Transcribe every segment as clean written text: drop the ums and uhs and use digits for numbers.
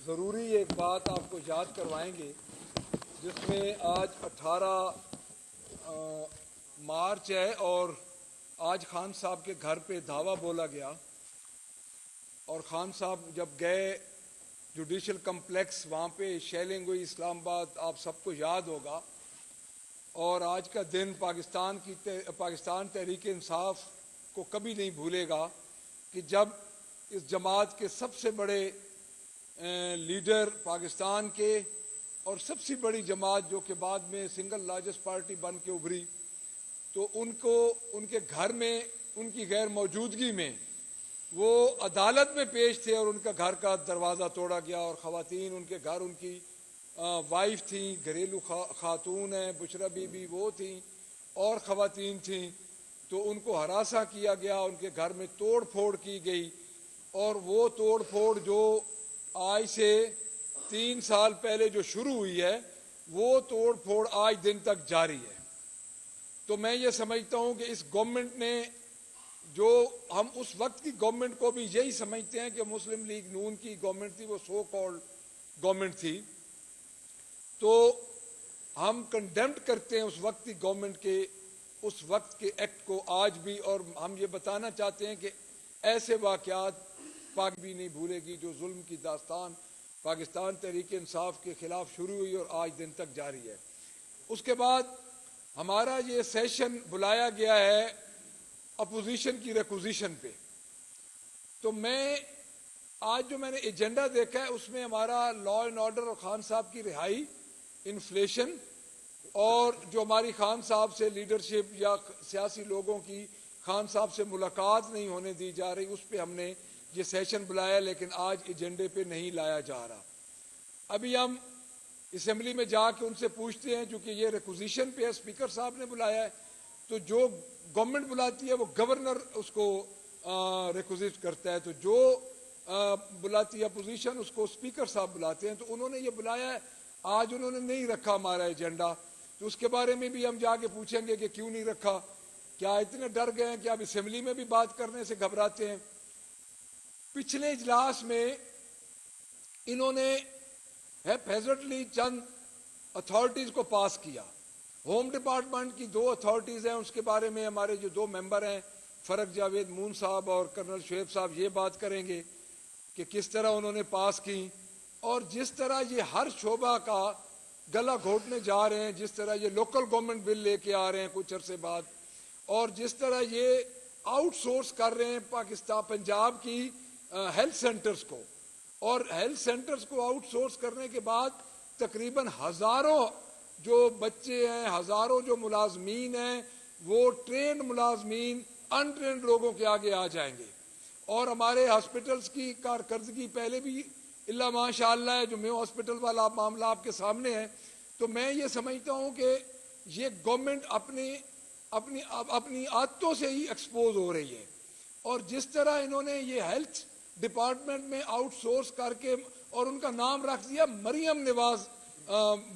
ضروری ایک بات آپ کو یاد کروائیں گے، جس میں آج 18 مارچ ہے اور آج خان صاحب کے گھر پہ دھاوا بولا گیا، اور خان صاحب جب گئے جوڈیشل کمپلیکس، وہاں پہ شیلنگ ہوئی اسلام آباد، آپ سب کو یاد ہوگا۔ اور آج کا دن پاکستان تحریک انصاف کو کبھی نہیں بھولے گا کہ جب اس جماعت کے سب سے بڑے لیڈر پاکستان کے اور سب سے بڑی جماعت جو کہ بعد میں سنگل لارجسٹ پارٹی بن کے ابھری، تو ان کے گھر میں ان کی غیر موجودگی میں وہ عدالت میں پیش تھے اور ان کا گھر کا دروازہ توڑا گیا، اور خواتین ان کے گھر، ان کی وائف تھیں، گھریلو خاتون ہیں، بشرا بی بی وہ تھیں اور خواتین تھیں، تو ان کو ہراساں کیا گیا، ان کے گھر میں توڑ پھوڑ کی گئی، اور وہ توڑ پھوڑ جو آج سے 3 سال پہلے جو شروع ہوئی ہے، وہ توڑ پھوڑ آج دن تک جاری ہے۔ تو میں یہ سمجھتا ہوں کہ اس گورنمنٹ نے، جو ہم اس وقت کی گورنمنٹ کو بھی یہی سمجھتے ہیں کہ مسلم لیگ نون کی گورنمنٹ تھی، وہ سو کالڈ گورنمنٹ تھی، تو ہم کنڈیمڈ کرتے ہیں اس وقت کی گورنمنٹ کے اس وقت کے ایکٹ کو آج بھی، اور ہم یہ بتانا چاہتے ہیں کہ ایسے واقعات پاک بھی نہیں بھولے گی جو ظلم کی داستان پاکستان تحریک انصاف کے خلاف شروع ہوئی اور آج دن تک جاری ہے۔ اس کے بعد ہمارا یہ سیشن بلایا گیا ہے اپوزیشن کی ریکوزیشن پہ، تو آج جو میں نے ایجنڈا دیکھا ہے اس میں ہمارا لا اینڈ آرڈر اور خان صاحب کی رہائی، انفلیشن، اور جو ہماری خان صاحب سے لیڈرشپ یا سیاسی لوگوں کی خان صاحب سے ملاقات نہیں ہونے دی جا رہی، اس پہ ہم نے یہ سیشن بلایا، لیکن آج ایجنڈے پہ نہیں لایا جا رہا۔ ابھی ہم اسمبلی میں جا کے ان سے پوچھتے ہیں، چونکہ یہ ریکوزیشن پہ اسپیکر صاحب نے بلایا ہے، تو جو گورنمنٹ بلاتی ہے وہ گورنر اس کو ریکوزیٹ کرتا ہے، تو جو بلاتی ہے اپوزیشن اس کو اسپیکر صاحب بلاتے ہیں، تو انہوں نے یہ بلایا ہے، آج انہوں نے نہیں رکھا ہمارا ایجنڈا، تو اس کے بارے میں بھی ہم جا کے پوچھیں گے کہ کیوں نہیں رکھا، کیا اتنے ڈر گئے ہیں کہ اب اسمبلی میں بھی بات کرنے سے گھبراتے ہیں۔ پچھلے اجلاس میں انہوں نے ہیپیزٹلی چند اتھارٹیز کو پاس کیا۔ ہوم ڈپارٹمنٹ کی 2 اتھارٹیز ہیں، اس کے بارے میں ہمارے جو 2 ممبر ہیں، فرق جاوید مون صاحب اور کرنل شعیب صاحب، یہ بات کریں گے کہ کس طرح انہوں نے پاس کی، اور جس طرح یہ ہر شعبہ کا گلا گھونٹنے جا رہے ہیں، جس طرح یہ لوکل گورنمنٹ بل لے کے آ رہے ہیں کچھ عرصے بعد، اور جس طرح یہ آؤٹ سورس کر رہے ہیں پنجاب کی ہیلتھ سینٹرز کو، اور ہیلتھ سینٹرز کو آؤٹ سورس کرنے کے بعد تقریباً ہزاروں جو بچے ہیں، ہزاروں جو ملازمین ہیں، وہ ٹرینڈ ملازمین ان ٹرینڈ لوگوں کے آگے آ جائیں گے، اور ہمارے ہاسپٹلز کی کارکردگی پہلے بھی اللہ ماشاء اللہ ہے، جو میو ہاسپٹل والا معاملہ آپ کے سامنے ہے، تو میں یہ سمجھتا ہوں کہ یہ گورنمنٹ اپنی عادتوں سے ہی ایکسپوز ہو رہی ہے، اور جس طرح انہوں نے یہ ہیلتھ ڈپارٹمنٹ میں آؤٹ سورس کر کے اور ان کا نام رکھ دیا مریم نواز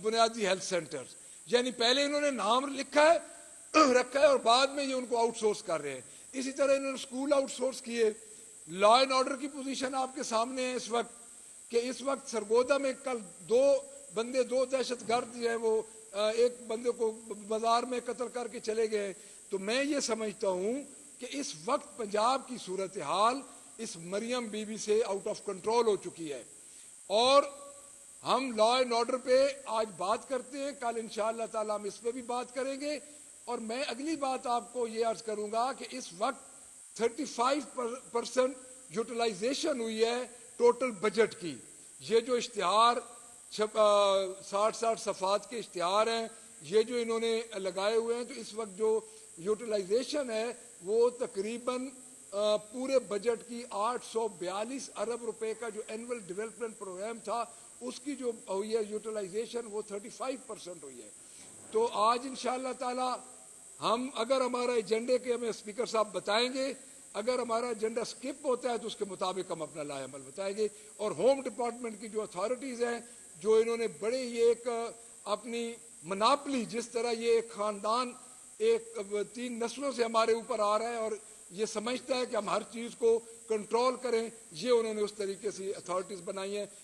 بنیادی ہیلتھ سینٹرز، یعنی پہلے انہوں نے نام رکھا ہے اور بعد میں یہ ان کو آؤٹ سورس کر رہے ہیں۔ اسی طرح انہوں نے اسکول آؤٹ سورس کیے۔ لا اینڈ آرڈر کی پوزیشن آپ کے سامنے ہے اس وقت، کہ اس وقت سرگودا میں کل 2 دہشت گرد جو ہیں وہ ایک بندے کو بازار میں قتل کر کے چلے گئے۔ تو میں یہ سمجھتا ہوں کہ اس وقت پنجاب کی صورتحال اس مریم بی بی سے آؤٹ آف کنٹرول ہو چکی ہے، اور ہم لا اینڈ آرڈر پہ آج بات کرتے ہیں، کل انشاءاللہ تعالی ہم اس پہ بھی بات کریں گے، اور میں اگلی بات آپ کو یہ عرض کروں گا کہ اس وقت 35% یوٹیلائزیشن ہوئی ہے ٹوٹل بجٹ کی۔ یہ جو اشتہار 60 صفحات کے اشتہار ہیں، یہ جو انہوں نے لگائے ہوئے ہیں، تو اس وقت جو یوٹیلائزیشن ہے وہ تقریباً پورے بجٹ کی 842 ارب روپے کا جو اینول ڈیولپمنٹ پروگرام تھا، اس کی جو ہوئی ہے یوٹیلائزیشن وہ 35% ہوئی ہے۔ تو آج انشاءاللہ تعالی ہم اگر ہمارا ایجنڈے کے ہمیں اسپیکر صاحب بتائیں گے، اگر ہمارا ایجنڈا سکپ ہوتا ہے تو اس کے مطابق ہم اپنا لائے عمل بتائیں گے، اور ہوم ڈپارٹمنٹ کی جو اتھارٹیز ہیں، جو انہوں نے بڑے یہ ایک اپنی مناپلی، جس طرح یہ ایک خاندان 3 نسلوں سے ہمارے اوپر آ رہا ہے اور یہ سمجھتا ہے کہ ہم ہر چیز کو کنٹرول کریں، یہ انہوں نے اس طریقے سے اتھارٹیز بنائی ہیں۔